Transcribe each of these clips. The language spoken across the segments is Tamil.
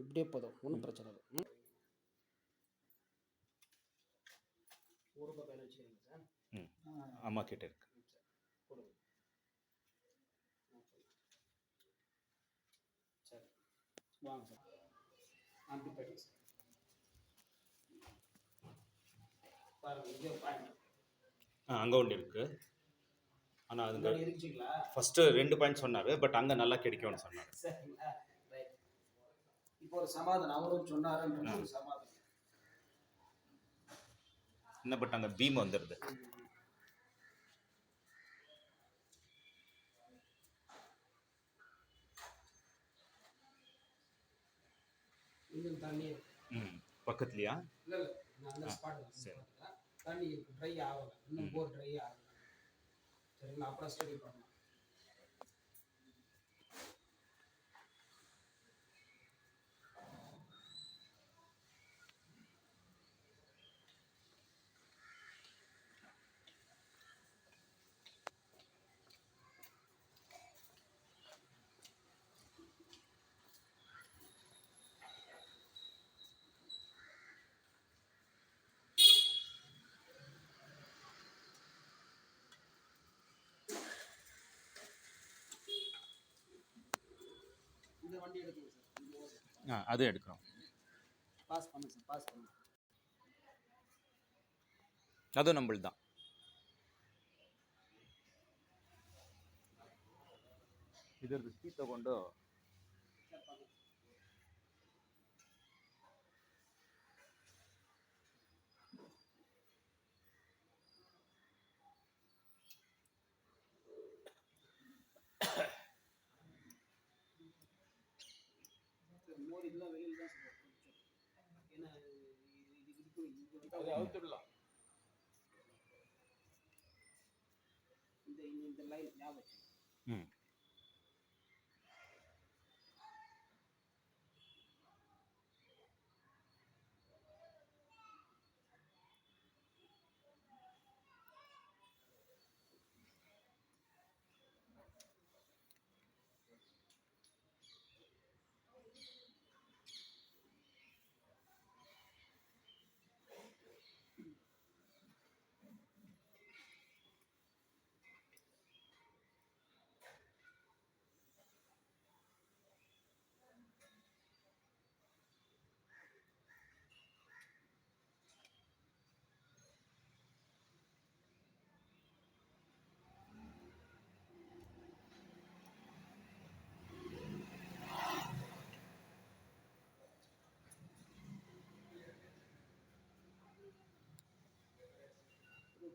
இப்படியே போதும், ஒன்றும் பிரச்சனை இல்லை. ஒரு ரூபாய் பேர் வச்சுக்கிறீங்க சார். அம்மா கிட்ட இருக்கு. கொடுங்க. சரி வாங்க சார். அப்படி போய்ட்டு சார் பாருங்க, இங்கே பாயிண்ட் அங்கே ஒன்று இருக்குது. ஆனால் அதுங்க இருக்குங்களா? ஃபஸ்ட்டு 2 பாயிண்ட் சொன்னார், பட் அங்கே நல்லா கிடைக்கும்னு சொன்னார். சரிங்களா? ரைட். இப்போ ஒரு சமாதானம் அவரும் சொன்னாருன்றது ஒரு சமாதானம். என்ன பட் அங்கே பீம் வந்துடுது. இன்னும் தண்ணி பக்கத்துலையா? இல்லை இல்லை, நான் அந்த ஸ்பாட் சரி. தண்ணி இருக்கு, ட்ரை ஆகலை, இன்னும் போர் ட்ரை ஆகலை. சரிங்களா? அப்புறம் ஸ்டடி பண்ணலாம். இந்த வண்டி எடுக்குங்க சார். அது எடுக்கிறோம். பாஸ் பண்ணுங்க சார், பாஸ் பண்ணுங்க. அதுவும் நம்மளுது தான். ಇದರದ್ದು ಕೀ ತಗೊಂಡು மோர் இதெல்லாம் வெளியில் தான் சார் கொஞ்சம், ஏன்னா இது இருக்கும், இங்கே அது அவுத்துடலாம். இந்த லைன் ஞாபகம்.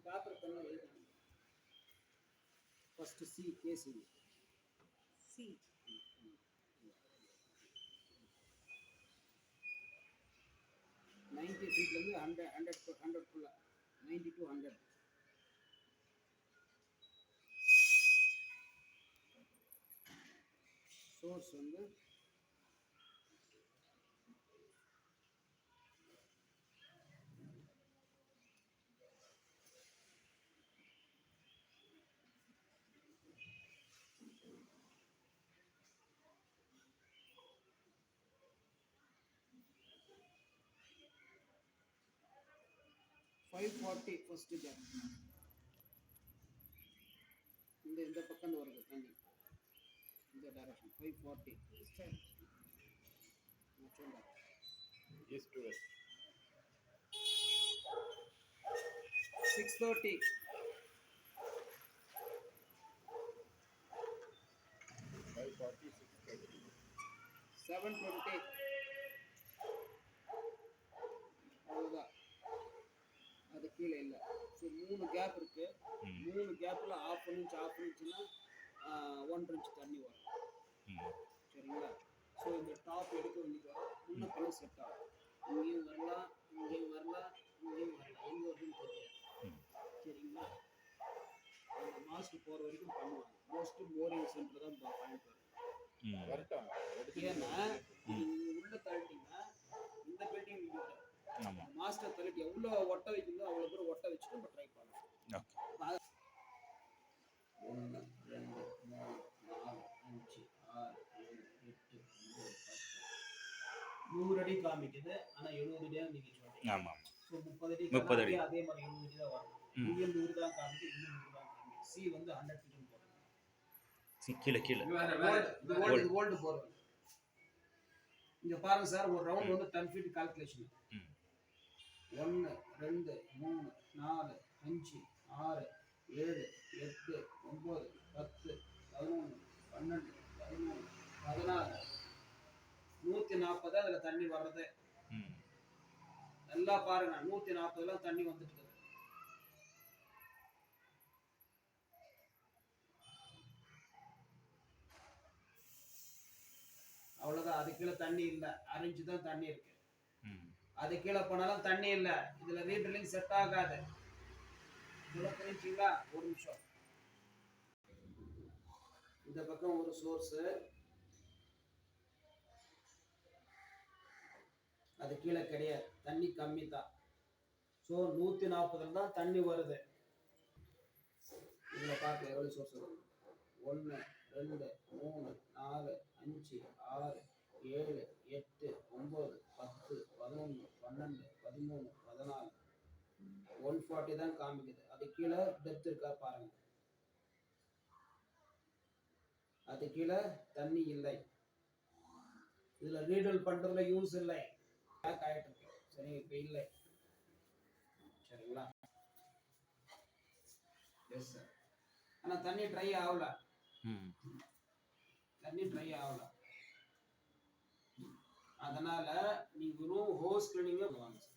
பேப்பர் பெண்ணை எழுதணும். ஃபர்ஸ்ட் சி கேசி சி 90 ஃபீட்லேருந்து 100 90 to 100. சோர்ஸ் வந்து $540 ஃபர்ஸ்ட் கேப். இந்த பக்கம் வருது தண்ணி, இந்த டைரக்ஷன் 540 ஈஸ்ட் டு வெஸ்ட். 630 540 630 720. அவ்வளோதான், அது கீழே இல்லை. ஸோ 3 கேப் இருக்கு. 3 கேப்பில் ½ இன்ச்சுன்னா 1 இன்ச் தண்ணி வரும். சரிங்களா? ஸோ இந்த டாப் எடுக்க வேண்டியது வரும், இன்னும் பல செட் ஆகும். இங்கேயும் வரலாம், இங்கேயும் வரலாம், இங்கேயும் வரலாம், எங்கே வருதுன்னு தெரியாது. சரிங்களா? அந்த மாஸ்க்கு போகிற வரைக்கும் பண்ணுவாங்க. மோஸ்ட்லி போரிங் சென்டர் தான் பாயிண்ட் வரும். ஏன்னா நீங்கள் உள்ளே தள்ளிட்டீங்கன்னா இந்த பில்டிங் மாஸ்டர் தள்ளிட்டு எவ்வளோ ஒட்ட வைக்கிறதோ அவ்வளோ தூரம் ஒட்ட வச்சுட்டு நம்ம ட்ரை பண்ணலாம். 1 2 3 4 5 6 7 8 9 10 100 அடி காமிக்குது, ஆனா 70 அடியா நீங்க சொல்றீங்க. ஆமாம் ஸோ 30 அடி 30 அடி. அதே மாதிரி 70 அடி தான் வரும். இங்கே 100 தான் காமிக்குது, இங்கே 100 தான் காமிக்குது. சி வந்து 100 ஃபீட் போடுறோம். கீழே கீழே இது ஓல்டு போடுறோம். இங்க பாருங்க சார், ஒரு ரவுண்ட் வந்து 10 ஃபீட் கால்குலேஷன். 1 2 3 4 5 6 7 8 9 10 11 12 13 14 140 அதுல தண்ணி வர்றது. நல்லா பாருங்க, 140 தண்ணி வந்துட்டு இருக்கு. அவ்வளவுதான். அது கீழே தண்ணி இல்லை, அரைஞ்சு தான் தண்ணி இருக்கு. அது கீழே போனாலும் தண்ணி இல்லை. இதுல ரீட்ரில்லிங் செட் ஆகாது. தெரிஞ்சுங்களா? ஒரு நிமிஷம். இந்த பக்கம் ஒரு சோர்ஸ், அது கீழே கிடையாது, தண்ணி கம்மி தான். ஸோ 140 தான் தண்ணி வருது. இதுல பார்க்க எவ்வளவு சோர்ஸ் வருது? 1 2 3 4 5 6 7 8 9 10 11 12 13 14 140 தான் காமிக்குது. அது கீழே டெப்த் இருக்கா பாருங்க. அது கீழே தண்ணி இல்லை. இதுல ரீடல் பண்றதுல யூஸ் இல்லை. ஆயிட்டு இருக்கு. சரி, இப்ப இல்லை. சரிங்களா? Yes sir. ஆனா தண்ணி ட்ரை ஆகல. தண்ணி ட்ரை ஆகல. அதனால நீங்க வெறும் ஹோஸ் கிளீனிங் வாங்க சார்.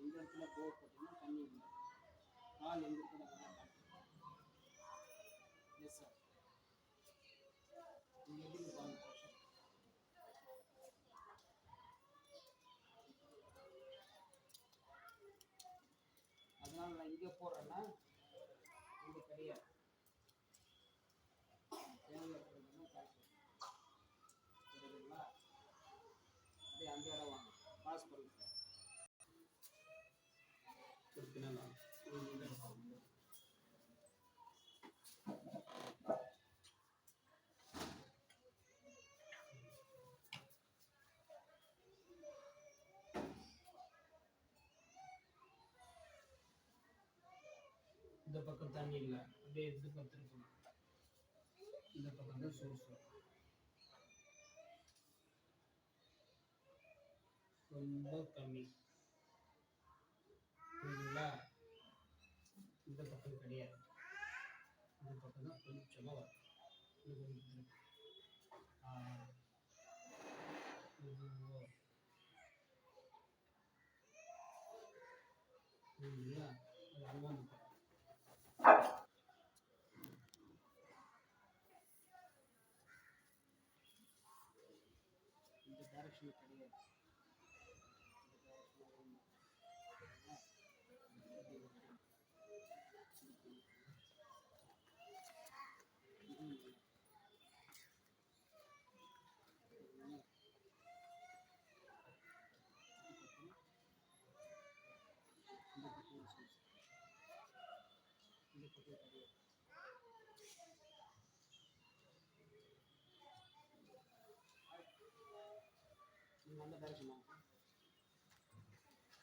இந்த இடத்துல போர் போட்டீங்கன்னா தண்ணி இல்லை. கால் எங்க இருக்குது? Yes sir. நீங்க எப்படி பாருங்க. அதனால நான் இங்கே போடுறேன்னா இங்கே கிடையாது. தேவையில்லை போடுறதுன்னா சரிங்களா? அப்படியே அந்த இடம் வாங்க. பாஸ் பண்ணுங்க சார். இந்த பக்கம் தண்ணி இல்லை, அப்படியே இந்த பக்கம் திருப்பணும். இந்த பக்கம் தான் சோர்ஸ் ரொம்ப கம்மி. புரியுதுங்களா? இந்த பக்கம் கிடையாது, இந்த பக்கம் தான் கொஞ்சமாக வரும். புரியுதுங்களா? அது அனுமானம். இந்த டைரக்ஷன் கிடையாது.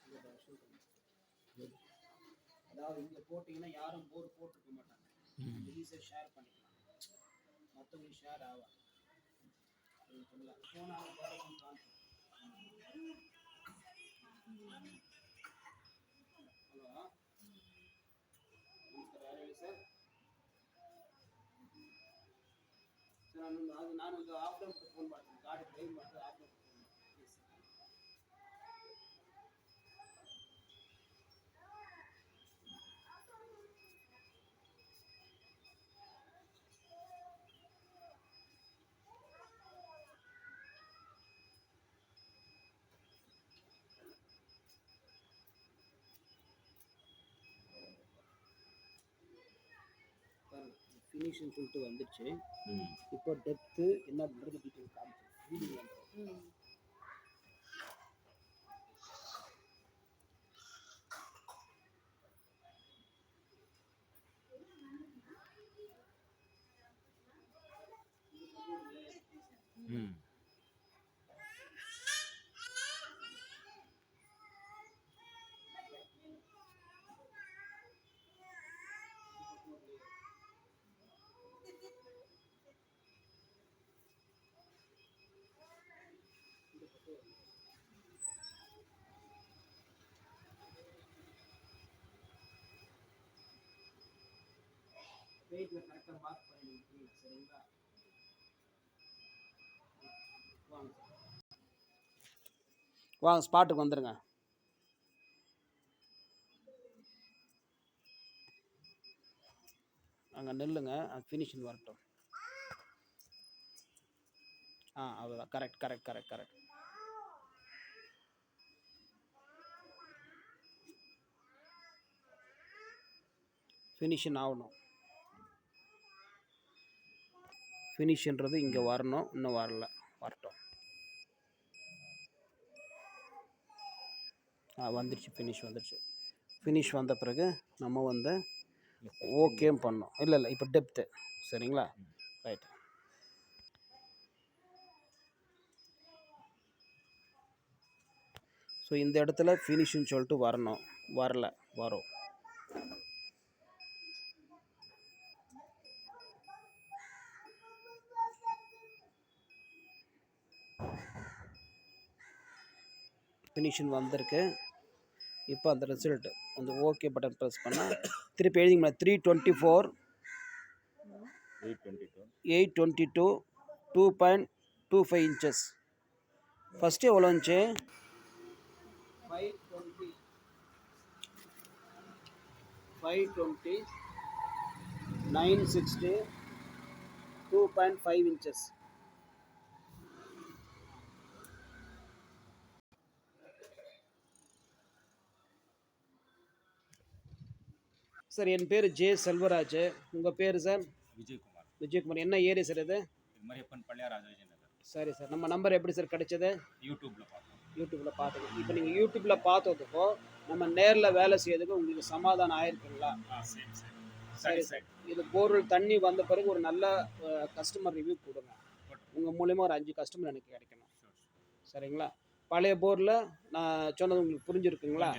அந்த டைரக்ஷன் அதாவது இங்கே போட்டிங்கன்னா யாரும் போர் போட்டுருக்க மாட்டாங்க. ஈஸியாக ஷேர் பண்ணிக்கலாம், மற்றவங்களுக்கு ஷேர் ஆகாது. போனாலும் டைரக்ஷன் காமிக்கும். ஹலோ, சார் ನಾನು ಒಂದು ಹಾಫ್ ಡೇ ಫೋನ್ ಮಾಡ್ತೀನಿ ಗಾಡಿ ಡ್ರೈವ್ ಮಾಡಿದ್ರೆ ಹಾಫ್ ಡೇ ಫೋನ್ ಮಾಡ್ತೀನಿ ஃபினிஷிங் சொல்லிட்டு வந்துடுச்சு. இப்போ டெப்த்து என்ன பண்ணுறது டீட்டெயில் காமிச்சு வீடியோ வெயிட்டில் கரெக்டாக மார்க் பண்ணிடுங்க சரிங்களா. வாங்க வாங்க ஸ்பாட்டுக்கு வந்துடுங்க. அங்கே நெல்லுங்க ஃபினிஷிங் வரட்டும். அவ்வளோதான். Correct correct correct correct. Finishing ஆகணும். ஃபினிஷ்ன்றது இங்கே வரணும், இன்னும் வரல, வரட்டும். வந்துடுச்சு, ஃபினிஷ் வந்துடுச்சு. ஃபினிஷ் வந்த பிறகு நம்ம வந்து ஓகே பண்ணோம். இல்லை இப்போ டெப்த்து சரிங்களா. ரைட். ஸோ இந்த இடத்துல ஃபினிஷ்னு சொல்லிட்டு வரணும், வரல, வரும். ஃபினிஷிங் வந்திருக்கு. இப்போ அந்த ரிசல்ட் அந்த ஓகே பட்டன் ப்ரெஸ் பண்ணால் திருப்பி எழுதிங்க 324 822 2.25 inches. ஃபஸ்ட்டு எவ்வளோ இருந்துச்சு? 520 960 2.5 inches. சார் என் பேர் ஜே செல்வராஜ். உங்கள் பேர் சார்? விஜயகுமார். விஜயகுமார். என்ன ஏரியா சார் இது? மரியப்பன் பள்ளியா ராஜவிஜயநகர். சரி சார். நம்ம நம்பர் எப்படி சார் கிடைச்சது? யூடியூப்பில் பார்த்தோம். யூடியூப்பில் பார்த்துக்கோ. இப்போ நீங்கள் யூடியூப்பில் பார்த்ததுக்கோ நம்ம நேரில் வேலை செய்யறதுக்கு உங்களுக்கு சமாதானம் ஆயிருக்குங்களா? சரி சார். இது போர்வெல் தண்ணி வந்த பிறகு ஒரு நல்ல கஸ்டமர் ரிவ்யூ கொடுங்க. உங்கள் மூலயமா ஒரு 5 கஸ்டமர் எனக்கு கிடைக்கணும். சரிங்களா? பழைய போரில் நான் சொன்னது உங்களுக்கு புரிஞ்சுருக்குங்களா?